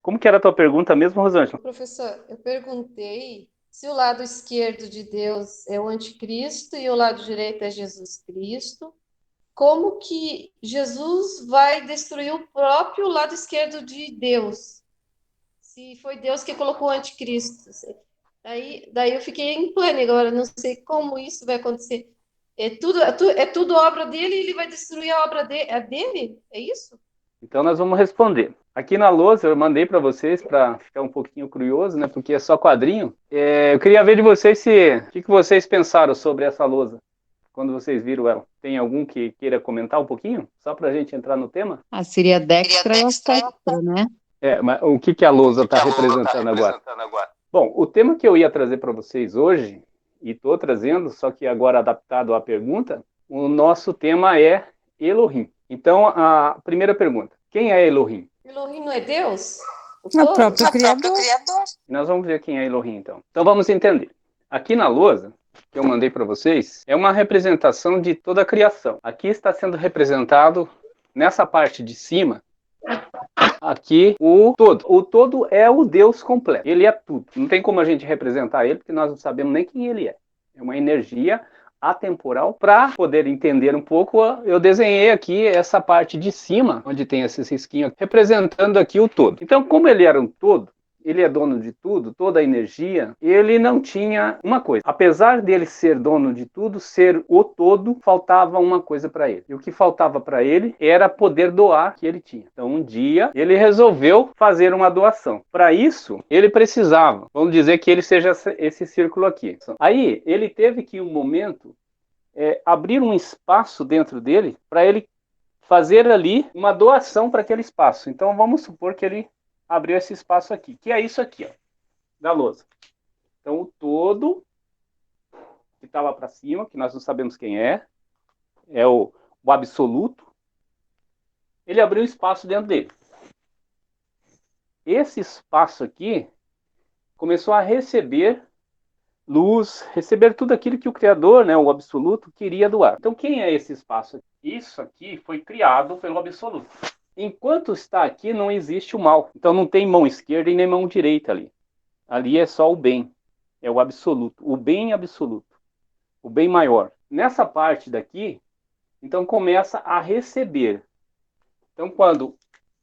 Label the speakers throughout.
Speaker 1: Como que era a tua pergunta mesmo, Rosângela?
Speaker 2: Professor, eu perguntei se o lado esquerdo de Deus é o anticristo e o lado direito é Jesus Cristo. Como que Jesus vai destruir o próprio lado esquerdo de Deus? Se foi Deus que colocou o anticristo. Daí eu fiquei em pânico agora, não sei como isso vai acontecer. É tudo obra dele e ele vai destruir a obra dele? É isso?
Speaker 1: Então nós vamos responder. Aqui na lousa eu mandei para vocês para ficar um pouquinho curioso, né? Porque é só quadrinho. Eu queria ver de vocês o que vocês pensaram sobre essa lousa quando vocês viram ela. Tem algum que queira comentar um pouquinho? Só para a gente entrar no tema?
Speaker 3: Ah, seria Dextra e Sextra, né?
Speaker 1: Mas o que a lousa está representando agora? Bom, o tema que eu ia trazer para vocês hoje, e estou trazendo, só que agora adaptado à pergunta, o nosso tema é Elohim. Então, a primeira pergunta, quem é Elohim?
Speaker 2: Elohim não é Deus? O
Speaker 3: O
Speaker 2: todo?
Speaker 3: próprio Criador.
Speaker 1: Nós vamos ver quem é Elohim, então. Então, vamos entender. Aqui na lousa, que eu mandei para vocês, é uma representação de toda a criação. Aqui está sendo representado, nessa parte de cima, aqui o todo. O todo é o Deus completo. Ele é tudo. Não tem como a gente representar ele, porque nós não sabemos nem quem ele é. É uma energia atemporal. Para poder entender um pouco, eu desenhei aqui essa parte de cima, onde tem esse risquinho, representando aqui o todo. Então, como ele era um todo, ele é dono de tudo, toda a energia, ele não tinha uma coisa. Apesar dele ser dono de tudo, ser o todo, faltava uma coisa para ele. E o que faltava para ele era poder doar o que ele tinha. Então, um dia, ele resolveu fazer uma doação. Para isso, ele precisava, vamos dizer que ele seja esse círculo aqui. Aí, ele teve que, em um momento, abrir um espaço dentro dele para ele fazer ali uma doação para aquele espaço. Então, vamos supor que ele abriu esse espaço aqui, que é isso aqui, ó, da lousa. Então, o todo que está lá para cima, que nós não sabemos quem é o absoluto, ele abriu um espaço dentro dele. Esse espaço aqui começou a receber luz, receber tudo aquilo que o Criador, né, o absoluto, queria doar. Então, quem é esse espaço aqui? Isso aqui foi criado pelo absoluto. Enquanto está aqui, não existe o mal. Então, não tem mão esquerda e nem mão direita ali. Ali é só o bem. É o absoluto. O bem absoluto. O bem maior. Nessa parte daqui, então começa a receber. Então, quando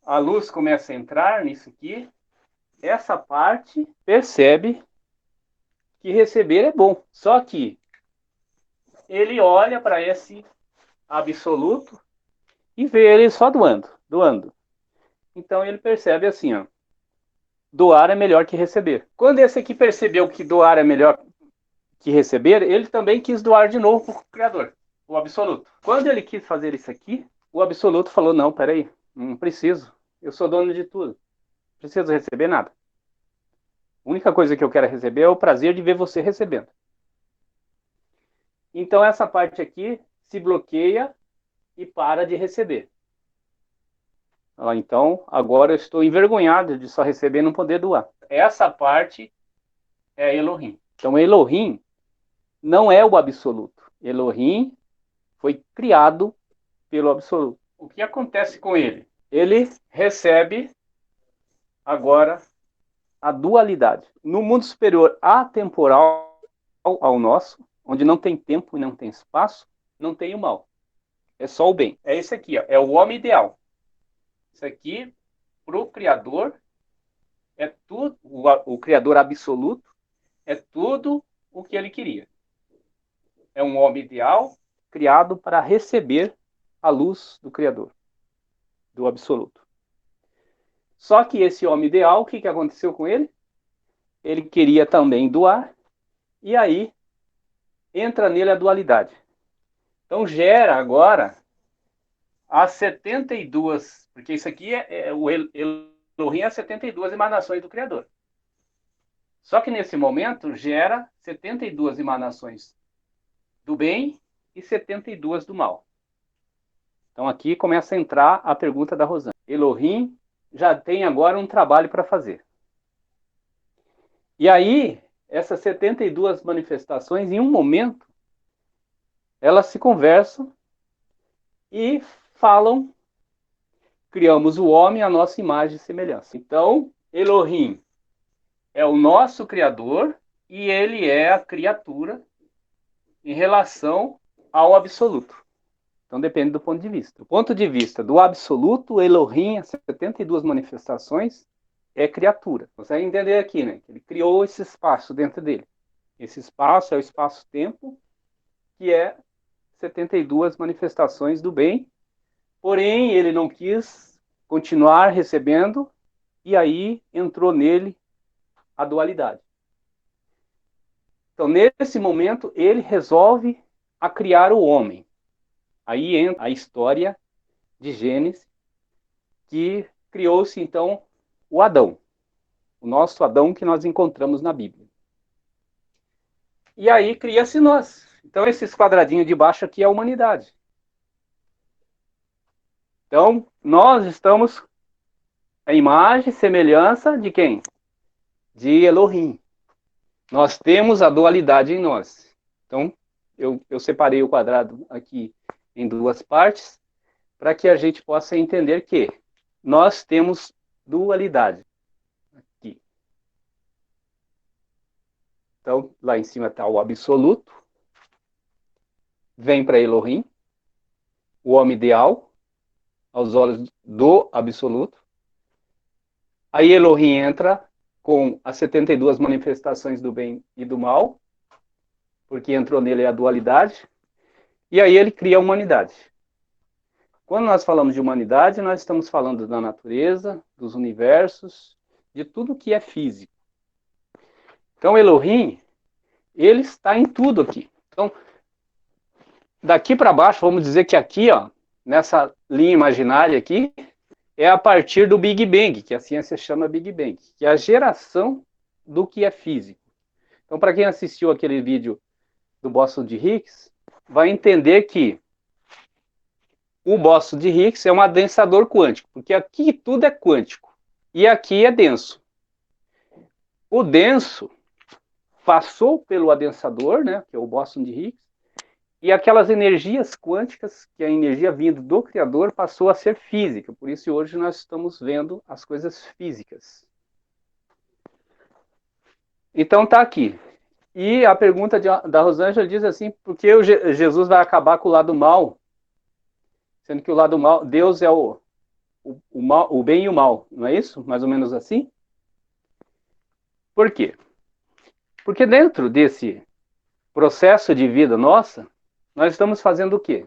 Speaker 1: a luz começa a entrar nisso aqui, essa parte percebe que receber é bom. Só que ele olha para esse absoluto e vê ele só doando, doando. Então ele percebe assim, ó, doar é melhor que receber. Quando esse aqui percebeu que doar é melhor que receber, ele também quis doar de novo para o Criador, o absoluto. Quando ele quis fazer isso aqui, o absoluto falou, não, peraí, não preciso, eu sou dono de tudo, não preciso receber nada. A única coisa que eu quero receber é o prazer de ver você recebendo. Então essa parte aqui se bloqueia e para de receber. Então, agora eu estou envergonhado de só receber e não poder doar. Essa parte é Elohim. Então, Elohim não é o absoluto. Elohim foi criado pelo absoluto. O que acontece com ele? Ele recebe agora a dualidade. No mundo superior atemporal ao nosso, onde não tem tempo e não tem espaço, não tem o mal. É só o bem. É esse aqui, ó, é o homem ideal. Isso aqui, para o Criador, é tudo, o Criador absoluto, é tudo o que ele queria. É um homem ideal, criado para receber a luz do Criador, do absoluto. Só que esse homem ideal, o que aconteceu com ele? Ele queria também doar, e aí entra nele a dualidade. Então gera agora as 72, porque isso aqui o Elohim, as 72 emanações do Criador. Só que nesse momento gera 72 emanações do bem e 72 do mal. Então aqui começa a entrar a pergunta da Rosana. Elohim já tem agora um trabalho para fazer. E aí, essas 72 manifestações, em um momento, elas se conversam e falam, criamos o homem à nossa imagem e semelhança. Então, Elohim é o nosso Criador e ele é a criatura em relação ao absoluto. Então depende do ponto de vista. Do ponto de vista do absoluto, Elohim, as 72 manifestações, é criatura. Você vai entender aqui, né? Ele criou esse espaço dentro dele. Esse espaço é o espaço-tempo, que é 72 manifestações do bem. Porém, ele não quis continuar recebendo, e aí entrou nele a dualidade. Então, nesse momento, ele resolve a criar o homem. Aí entra a história de Gênesis, que criou-se, então, o Adão. O nosso Adão que nós encontramos na Bíblia. E aí cria-se nós. Então, esses quadradinhos de baixo aqui é a humanidade. Então, nós estamos a imagem e semelhança de quem? De Elohim. Nós temos a dualidade em nós. Então, eu separei o quadrado aqui em duas partes, para que a gente possa entender que nós temos dualidade. Aqui. Então, lá em cima está o absoluto, vem para Elohim, o homem ideal, aos olhos do absoluto. Aí Elohim entra com as 72 manifestações do bem e do mal, porque entrou nele a dualidade, e aí ele cria a humanidade. Quando nós falamos de humanidade, nós estamos falando da natureza, dos universos, de tudo que é físico. Então Elohim, ele está em tudo aqui. Então, daqui para baixo, vamos dizer que aqui, ó, nessa linha imaginária aqui, é a partir do Big Bang, que a ciência chama Big Bang, que é a geração do que é físico. Então, para quem assistiu aquele vídeo do bóson de Higgs, vai entender que o bóson de Higgs é um adensador quântico, porque aqui tudo é quântico e aqui é denso. O denso passou pelo adensador, né, que é o bóson de Higgs, e aquelas energias quânticas, que a energia vindo do Criador, passou a ser física. Por isso hoje nós estamos vendo as coisas físicas. Então tá aqui. E a pergunta da Rosângela diz assim, por que Jesus vai acabar com o lado mal? Sendo que o lado mal, Deus é o mal, o bem e o mal, não é isso? Mais ou menos assim? Por quê? Porque dentro desse processo de vida nossa, nós estamos fazendo o quê?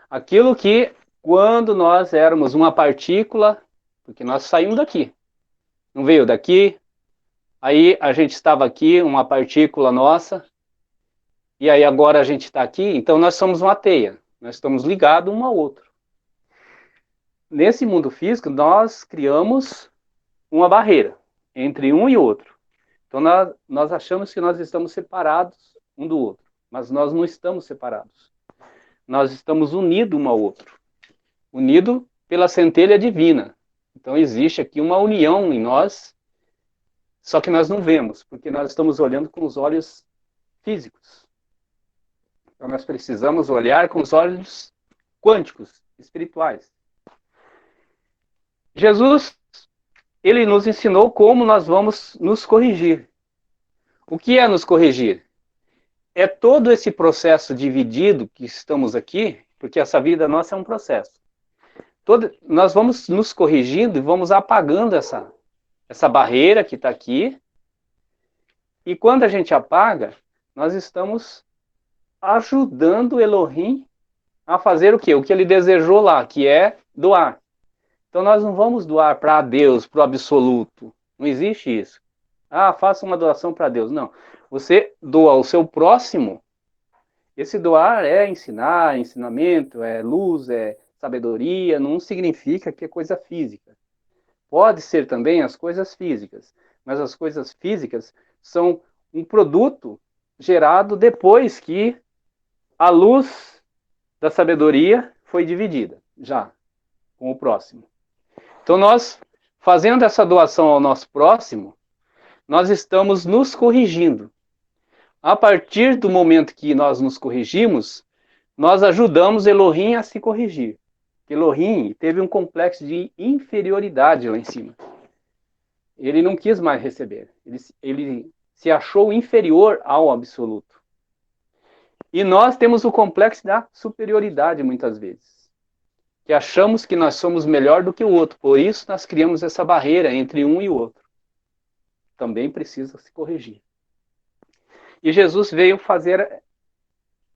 Speaker 1: Aquilo que, quando nós éramos uma partícula, porque nós saímos daqui, não veio daqui, aí a gente estava aqui, uma partícula nossa, e aí agora a gente está aqui, então nós somos uma teia, nós estamos ligados um ao outro. Nesse mundo físico, nós criamos uma barreira entre um e outro. Então nós achamos que nós estamos separados um do outro, mas nós não estamos separados. Nós estamos unidos um ao outro, unidos pela centelha divina. Então existe aqui uma união em nós, só que nós não vemos, porque nós estamos olhando com os olhos físicos. Então nós precisamos olhar com os olhos quânticos, espirituais. Jesus, ele nos ensinou como nós vamos nos corrigir. O que é nos corrigir? É todo esse processo dividido que estamos aqui, porque essa vida nossa é um processo. Nós vamos nos corrigindo e vamos apagando essa barreira que está aqui. E quando a gente apaga, nós estamos ajudando o Elohim a fazer o quê? O que ele desejou lá, que é doar. Então nós não vamos doar para Deus, para o absoluto. Não existe isso. Ah, faça uma doação para Deus. Não. Você doa ao seu próximo. Esse doar é ensinar, ensinamento, é luz, é sabedoria. Não significa que é coisa física. Pode ser também as coisas físicas. Mas as coisas físicas são um produto gerado depois que a luz da sabedoria foi dividida, já, com o próximo. Então nós, fazendo essa doação ao nosso próximo, nós estamos nos corrigindo. A partir do momento que nós nos corrigimos, nós ajudamos Elohim a se corrigir. Elohim teve um complexo de inferioridade lá em cima. ele não quis mais receber. Ele se achou inferior ao absoluto. E nós temos o complexo da superioridade, muitas vezes, que achamos que nós somos melhor do que o outro. Por isso, nós criamos essa barreira entre um e o outro. Também precisa se corrigir. E Jesus veio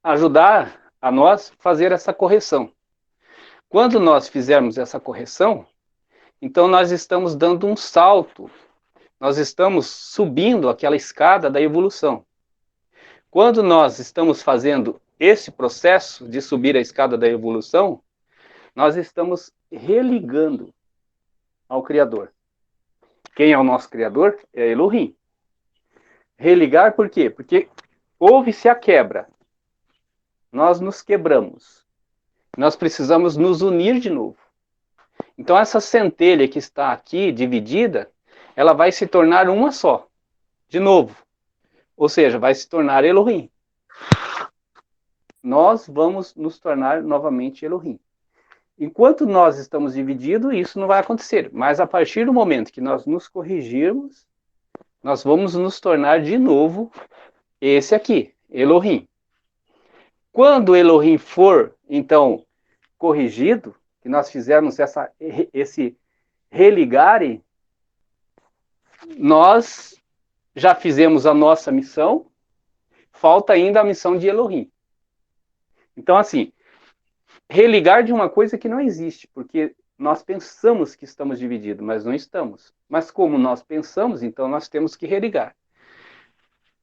Speaker 1: ajudar a nós fazer essa correção. Quando nós fizermos essa correção, então nós estamos dando um salto, nós estamos subindo aquela escada da evolução. Quando nós estamos fazendo esse processo de subir a escada da evolução, nós estamos religando ao Criador. Quem é o nosso Criador? É Elohim. Religar por quê? Porque houve-se a quebra. Nós nos quebramos. Nós precisamos nos unir de novo. Então essa centelha que está aqui dividida, ela vai se tornar uma só, de novo. Ou seja, vai se tornar Elohim. Nós vamos nos tornar novamente Elohim. Enquanto nós estamos divididos, isso não vai acontecer. Mas a partir do momento que nós nos corrigirmos, nós vamos nos tornar de novo esse aqui, Elohim. Quando Elohim for, então, corrigido, que nós fizermos esse religare, nós já fizemos a nossa missão, falta ainda a missão de Elohim. Então, assim, religar de uma coisa que não existe, porque nós pensamos que estamos divididos, mas não estamos. Mas como nós pensamos, então nós temos que religar.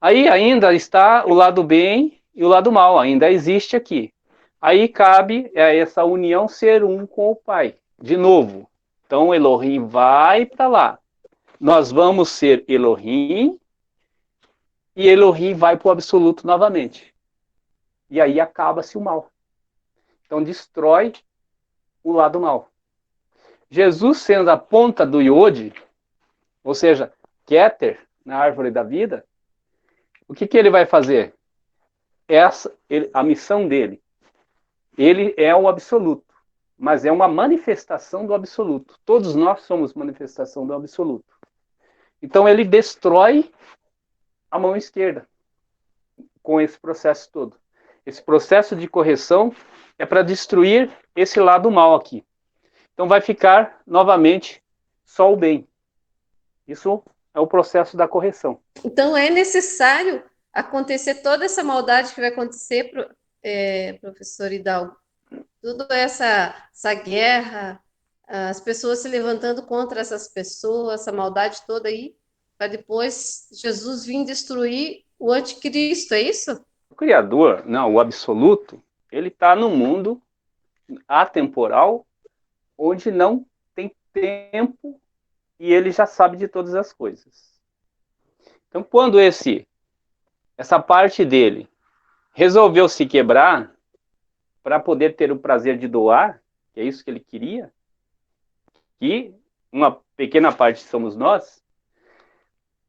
Speaker 1: Aí ainda está o lado bem e o lado mal, ainda existe aqui. Aí cabe essa união ser um com o Pai, de novo. Então Elohim vai para lá. Nós vamos ser Elohim e Elohim vai para o absoluto novamente. E aí acaba-se o mal. Então destrói o lado mal. Jesus sendo a ponta do iode, ou seja, Keter, na árvore da vida, o que ele vai fazer? A missão dele. Ele é o absoluto, mas é uma manifestação do absoluto. Todos nós somos manifestação do absoluto. Então ele destrói a mão esquerda com esse processo todo. Esse processo de correção é para destruir esse lado mal aqui. Então vai ficar novamente só o bem. Isso é o processo da correção.
Speaker 2: Então é necessário acontecer toda essa maldade que vai acontecer, professor Hidalgo. Tudo essa guerra, as pessoas se levantando contra essas pessoas, essa maldade toda aí, para depois Jesus vir destruir o anticristo, é isso?
Speaker 1: O Criador, não, o absoluto, ele está no mundo atemporal, onde não tem tempo e ele já sabe de todas as coisas. Então, quando essa parte dele resolveu se quebrar para poder ter o prazer de doar, que é isso que ele queria, que uma pequena parte somos nós,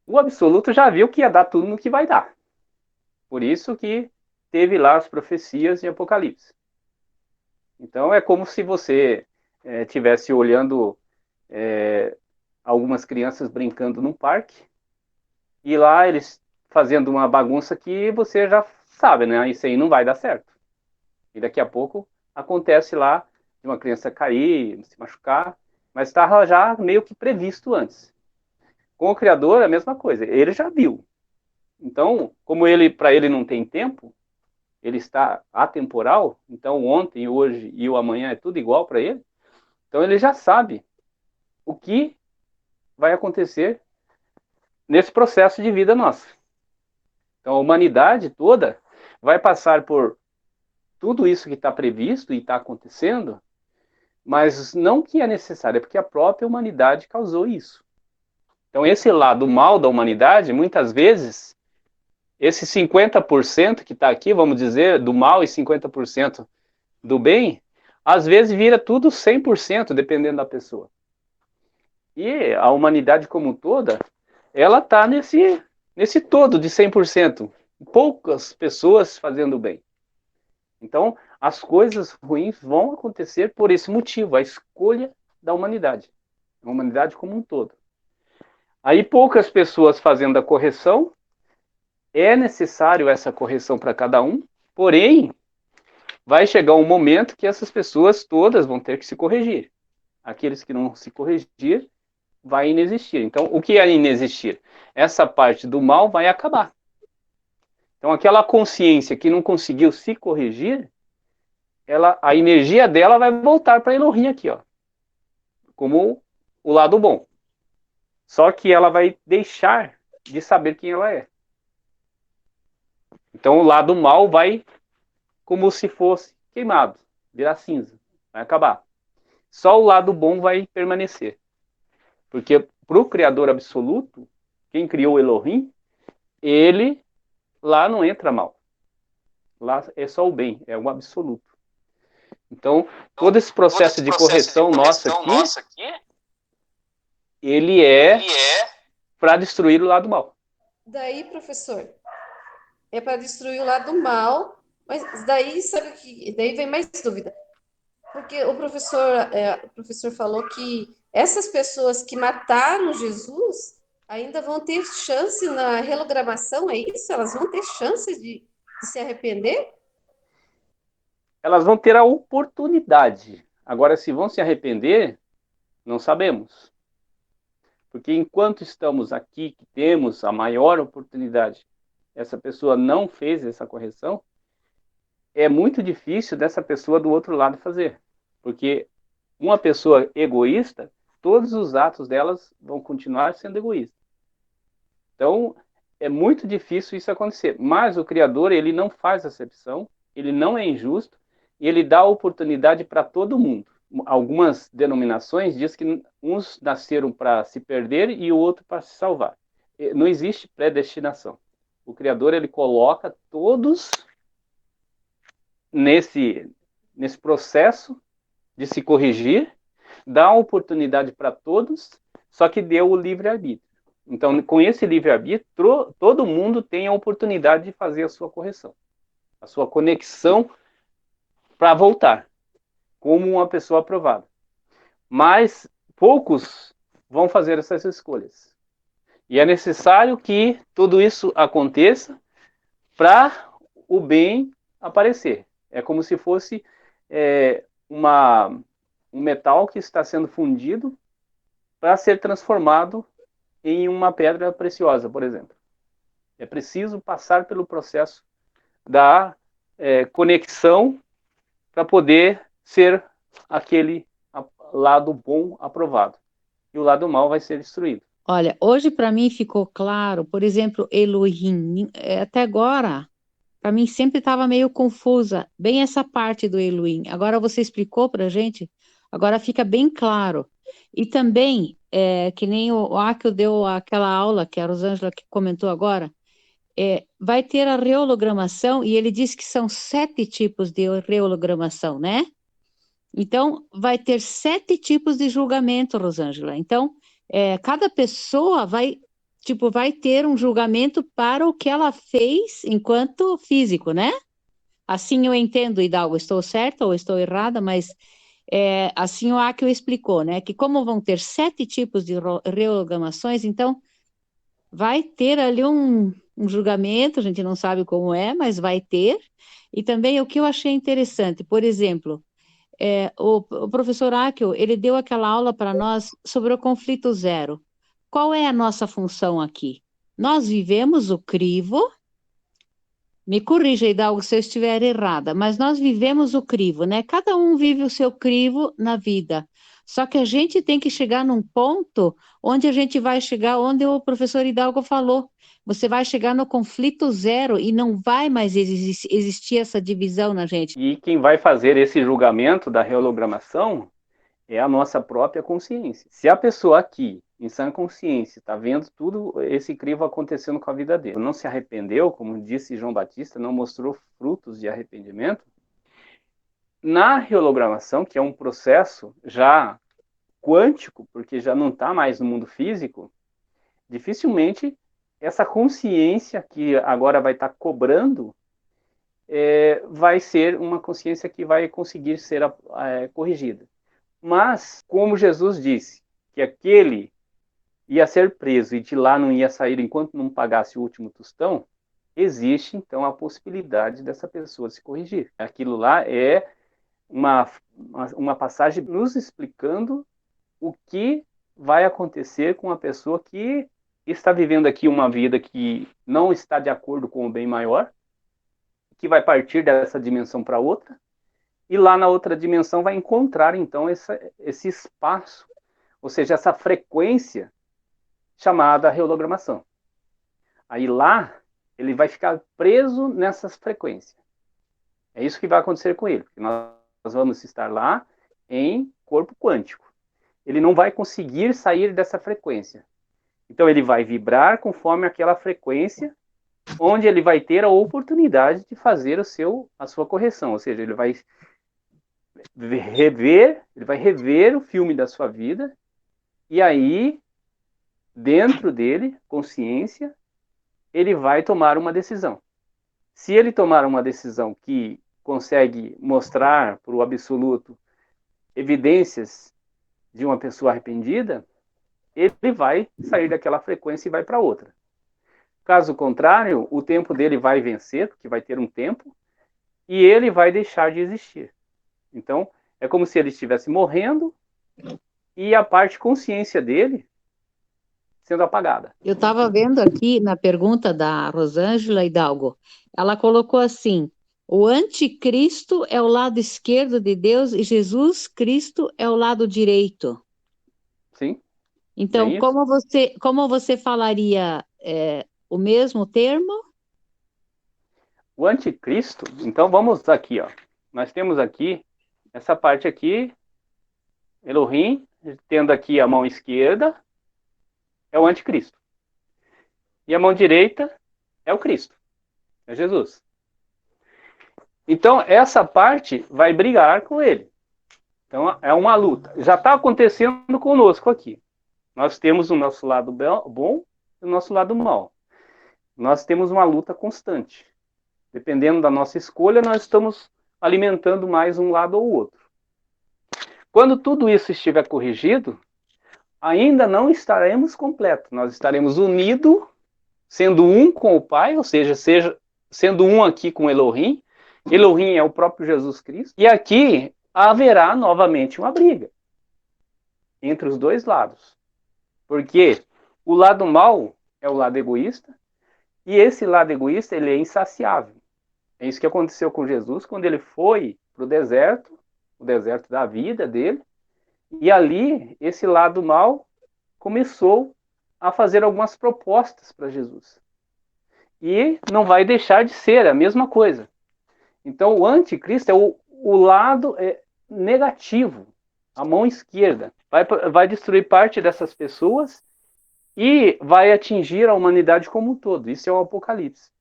Speaker 1: o absoluto já viu que ia dar tudo no que vai dar. Por isso que teve lá as profecias de Apocalipse. Então é como se você estivesse olhando algumas crianças brincando num parque, e lá eles fazendo uma bagunça que você já sabe, né? Isso aí não vai dar certo. E daqui a pouco acontece lá de uma criança cair, se machucar, mas estava já meio que previsto antes. Com o Criador, a mesma coisa. Ele já viu. Então, como para ele não tem tempo, ele está atemporal, então ontem, hoje e o amanhã é tudo igual para ele, então ele já sabe o que vai acontecer nesse processo de vida nossa. Então a humanidade toda vai passar por tudo isso que está previsto e está acontecendo, mas não que é necessário, é porque a própria humanidade causou isso. Então esse lado mal da humanidade, muitas vezes, esse 50% que está aqui, vamos dizer, do mal e 50% do bem, às vezes vira tudo 100%, dependendo da pessoa. E a humanidade como toda, ela está nesse todo de 100%. Poucas pessoas fazendo bem. Então, as coisas ruins vão acontecer por esse motivo, a escolha da humanidade. A humanidade como um todo. Aí poucas pessoas fazendo a correção, é necessário essa correção para cada um, porém, vai chegar um momento que essas pessoas todas vão ter que se corrigir. Aqueles que não se corrigir, vai inexistir. Então, o que é inexistir? Essa parte do mal vai acabar. Então, aquela consciência que não conseguiu se corrigir, a energia dela vai voltar para Elohim aqui, ó, como o lado bom. Só que ela vai deixar de saber quem ela é. Então, o lado mal vai como se fosse queimado, virar cinza, vai acabar. Só o lado bom vai permanecer. Porque para o Criador absoluto, quem criou Elohim, ele lá não entra mal. Lá é só o bem, é o absoluto. Então, todo esse processo de correção nosso aqui, ele é para destruir o lado mal.
Speaker 2: Daí, professor, é para destruir o lado mal, mas daí, sabe o que? Daí vem mais dúvida. Porque o professor falou que essas pessoas que mataram Jesus ainda vão ter chance na relogramação, é isso? Elas vão ter chance de se arrepender?
Speaker 1: Elas vão ter a oportunidade. Agora, se vão se arrepender, não sabemos. Porque enquanto estamos aqui, que temos a maior oportunidade, essa pessoa não fez essa correção, é muito difícil dessa pessoa do outro lado fazer. Porque uma pessoa egoísta, todos os atos delas vão continuar sendo egoístas. Então, é muito difícil isso acontecer. Mas o Criador, ele não faz acepção, ele não é injusto, e ele dá oportunidade para todo mundo. Algumas denominações dizem que uns nasceram para se perder e o outro para se salvar. Não existe predestinação. O Criador, ele coloca todos nesse processo de se corrigir, dá uma oportunidade para todos, só que deu o livre-arbítrio. Então, com esse livre-arbítrio, todo mundo tem a oportunidade de fazer a sua correção, a sua conexão para voltar, como uma pessoa aprovada. Mas poucos vão fazer essas escolhas. E é necessário que tudo isso aconteça para o bem aparecer. É como se fosse um metal que está sendo fundido para ser transformado em uma pedra preciosa, por exemplo. É preciso passar pelo processo da conexão para poder ser aquele lado bom aprovado. E o lado mal vai ser destruído.
Speaker 3: Olha, hoje para mim ficou claro, por exemplo, Elohim, até agora, para mim sempre estava meio confusa, bem essa parte do Elohim. Agora você explicou para a gente, agora fica bem claro. E também, que nem o Akio deu aquela aula, que a Rosângela que comentou agora, vai ter a reologramação, e ele disse que são 7 tipos de reologramação, né? Então, vai ter 7 tipos de julgamento, Rosângela. Então, cada pessoa vai ter um julgamento para o que ela fez enquanto físico, né? Assim eu entendo, Hidalgo, estou certa ou estou errada, mas assim o Akio explicou, né? Que como vão ter 7 tipos de reologramações, então vai ter ali um julgamento, a gente não sabe como é, mas vai ter. E também o que eu achei interessante, por exemplo, o professor Akio, ele deu aquela aula para nós sobre o conflito zero. Qual é a nossa função aqui? Nós vivemos o crivo, me corrija, Hidalgo, se eu estiver errada, mas nós vivemos o crivo, né? Cada um vive o seu crivo na vida. Só que a gente tem que chegar num ponto onde a gente vai chegar, onde o professor Hidalgo falou. Você vai chegar no conflito zero e não vai mais existir essa divisão na gente.
Speaker 1: E quem vai fazer esse julgamento da reologramação é a nossa própria consciência. Se a pessoa aqui, em sã consciência, está vendo tudo esse crivo acontecendo com a vida dele, não se arrependeu, como disse João Batista, não mostrou frutos de arrependimento, na reologramação, que é um processo já quântico, porque já não está mais no mundo físico, dificilmente essa consciência que agora vai estar cobrando vai ser uma consciência que vai conseguir ser corrigida. Mas, como Jesus disse, que aquele ia ser preso e de lá não ia sair enquanto não pagasse o último tostão, existe, então, a possibilidade dessa pessoa se corrigir. Aquilo lá é uma passagem nos explicando o que vai acontecer com a pessoa que está vivendo aqui uma vida que não está de acordo com o bem maior, que vai partir dessa dimensão para outra, e lá na outra dimensão vai encontrar, então, esse espaço, ou seja, essa frequência chamada rehologramação. Aí lá, ele vai ficar preso nessas frequências. É isso que vai acontecer com ele, porque nós vamos estar lá em corpo quântico. Ele não vai conseguir sair dessa frequência. Então, ele vai vibrar conforme aquela frequência, onde ele vai ter a oportunidade de fazer a sua correção. Ou seja, ele vai rever o filme da sua vida, e aí, dentro dele, consciência, ele vai tomar uma decisão. Se ele tomar uma decisão que consegue mostrar para o absoluto evidências de uma pessoa arrependida, ele vai sair daquela frequência e vai para outra. Caso contrário, o tempo dele vai vencer, porque vai ter um tempo, e ele vai deixar de existir. Então, é como se ele estivesse morrendo e a parte consciência dele sendo apagada.
Speaker 3: Eu estava vendo aqui na pergunta da Rosângela Hidalgo, ela colocou assim: o anticristo é o lado esquerdo de Deus e Jesus Cristo é o lado direito.
Speaker 1: Sim.
Speaker 3: Então, como você falaria o mesmo termo?
Speaker 1: O anticristo, então vamos aqui, ó. Nós temos aqui, essa parte aqui, Elohim, tendo aqui a mão esquerda, é o anticristo. E a mão direita é o Cristo, é Jesus. Então, essa parte vai brigar com ele. Então, é uma luta. Já está acontecendo conosco aqui. Nós temos o nosso lado bom e o nosso lado mal. Nós temos uma luta constante. Dependendo da nossa escolha, nós estamos alimentando mais um lado ou outro. Quando tudo isso estiver corrigido, ainda não estaremos completos. Nós estaremos unidos, sendo um com o Pai, ou seja, sendo um aqui com Elohim. Elohim é o próprio Jesus Cristo. E aqui haverá novamente uma briga entre os dois lados. Porque o lado mal é o lado egoísta, e esse lado egoísta ele é insaciável. É isso que aconteceu com Jesus quando ele foi para o deserto da vida dele, e ali esse lado mal começou a fazer algumas propostas para Jesus. E não vai deixar de ser a mesma coisa. Então o anticristo é o lado negativo, a mão esquerda. Vai destruir parte dessas pessoas e vai atingir a humanidade como um todo. Isso é o Apocalipse.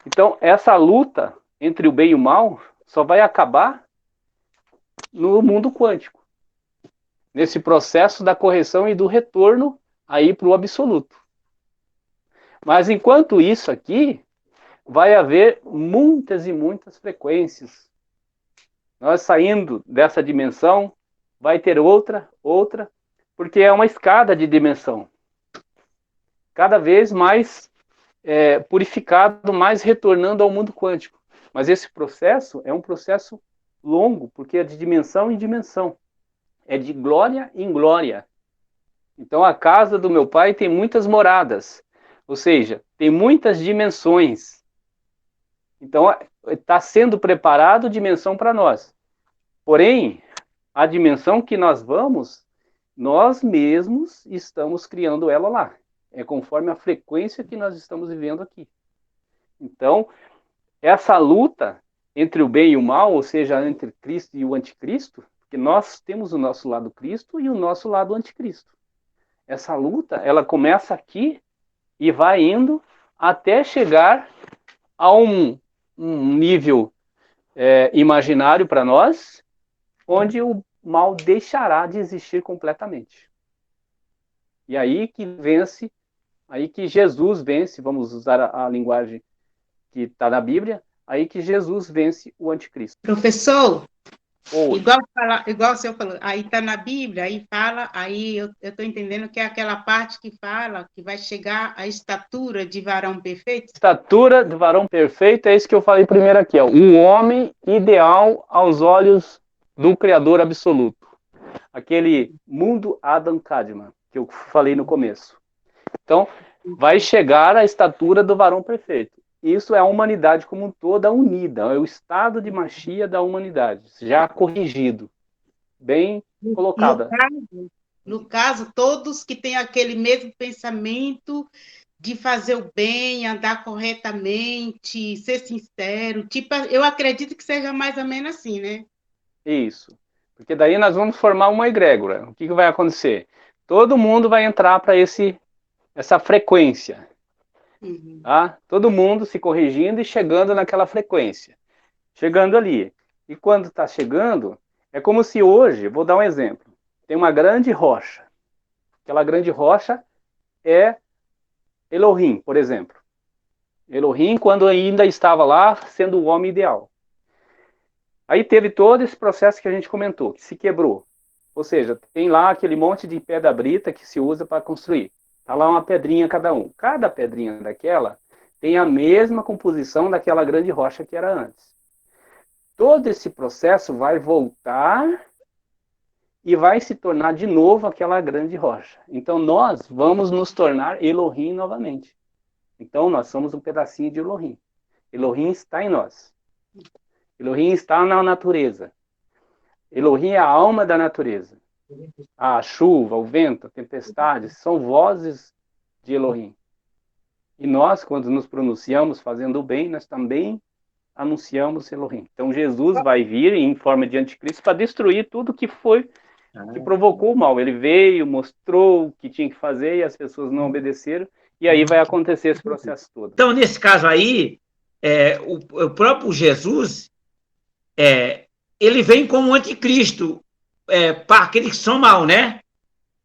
Speaker 1: Então, essa luta entre o bem e o mal só vai acabar no mundo quântico. Nesse processo da correção e do retorno aí para o absoluto. Mas enquanto isso aqui, vai haver muitas e muitas frequências. Nós saindo dessa dimensão, vai ter outra, porque é uma escada de dimensão. Cada vez mais purificado, mais retornando ao mundo quântico. Mas esse processo é um processo longo, porque é de dimensão em dimensão. É de glória em glória. Então a casa do meu pai tem muitas moradas. Ou seja, tem muitas dimensões. Então está sendo preparado dimensão para nós. Porém, a dimensão que nós vamos, nós mesmos estamos criando ela lá. É conforme a frequência que nós estamos vivendo aqui. Então, essa luta entre o bem e o mal, ou seja, entre Cristo e o anticristo, porque nós temos o nosso lado Cristo e o nosso lado anticristo. Essa luta, ela começa aqui e vai indo até chegar a um nível imaginário para nós, onde o mal deixará de existir completamente. E aí que vence, aí que Jesus vence, vamos usar a linguagem que está na Bíblia, aí que Jesus vence o anticristo.
Speaker 2: Professor,
Speaker 1: Ou
Speaker 4: Igual o senhor falou, aí está na Bíblia, aí fala, aí eu estou entendendo que é aquela parte que fala que vai chegar à estatura de varão perfeito.
Speaker 1: estatura de varão perfeito é isso que eu falei primeiro aqui, ó, o homem ideal aos olhos do Criador absoluto. Aquele mundo Adam Kadmon, que eu falei no começo. Então, vai chegar à estatura do varão perfeito. Isso é a humanidade como um toda unida, é o estado de Mashiach da humanidade, já corrigido, bem colocada.
Speaker 4: No caso, todos que têm aquele mesmo pensamento de fazer o bem, andar corretamente, ser sincero, tipo, eu acredito que seja mais ou menos assim, né?
Speaker 1: Isso. Porque daí nós vamos formar uma egrégora. O que vai acontecer? Todo mundo vai entrar para essa frequência. Tá? Todo mundo se corrigindo e chegando naquela frequência. Chegando ali. E quando está chegando, é como se hoje, vou dar um exemplo, tem uma grande rocha. Aquela grande rocha é Elohim, por exemplo. Elohim, quando ainda estava lá, sendo o homem ideal. Aí teve todo esse processo que a gente comentou, que se quebrou. Ou seja, tem lá aquele monte de pedra brita que se usa para construir. Está lá uma pedrinha cada um. Cada pedrinha daquela tem a mesma composição daquela grande rocha que era antes. Todo esse processo vai voltar e vai se tornar de novo aquela grande rocha. Então nós vamos nos tornar Elohim novamente. Então nós somos um pedacinho de Elohim. Elohim está em nós. Elohim está na natureza. Elohim é a alma da natureza. A chuva, o vento, a tempestade, são vozes de Elohim. E nós, quando nos pronunciamos fazendo o bem, nós também anunciamos Elohim. Então Jesus vai vir em forma de anticristo para destruir tudo que provocou o mal. Ele veio, mostrou o que tinha que fazer e as pessoas não obedeceram, e aí vai acontecer esse processo todo.
Speaker 5: Então, nesse caso aí, o próprio Jesus, ele vem como anticristo para aqueles que são mal, né?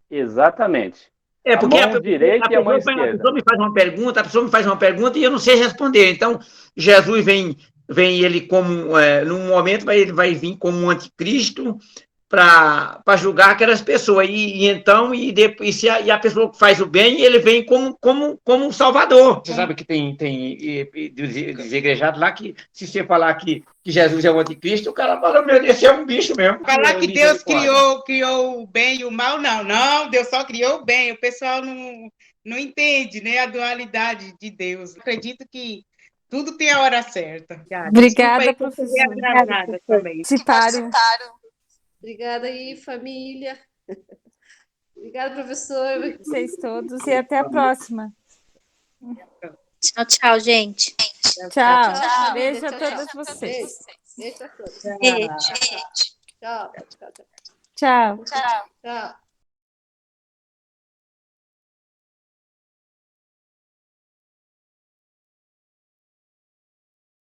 Speaker 1: Exatamente.
Speaker 5: Porque
Speaker 1: a mão direita e a mão esquerda.
Speaker 5: A pessoa me faz uma pergunta e eu não sei responder. Então, Jesus vem ele como, num momento, ele vai vir como um anticristo para julgar aquelas pessoas. Então, depois, se a pessoa que faz o bem, ele vem como um salvador. Você sabe que tem dos igrejados lá que, se você falar que Jesus é o anticristo, o cara fala, meu Deus, você é um bicho mesmo.
Speaker 4: Falar que Deus criou o bem e o mal, não, Deus só criou o bem. O pessoal não entende, né, a dualidade de Deus. Acredito que tudo tem a hora certa.
Speaker 6: Obrigada, professora. Citaram.
Speaker 2: Obrigada aí, família. Obrigada, professor.
Speaker 6: Vocês todos e até a próxima.
Speaker 7: Tchau, tchau, gente.
Speaker 6: Tchau. Beijo a todas vocês.
Speaker 2: Beijo a todos.
Speaker 7: Beijo.
Speaker 2: Tchau.
Speaker 6: Tchau.
Speaker 2: Tchau.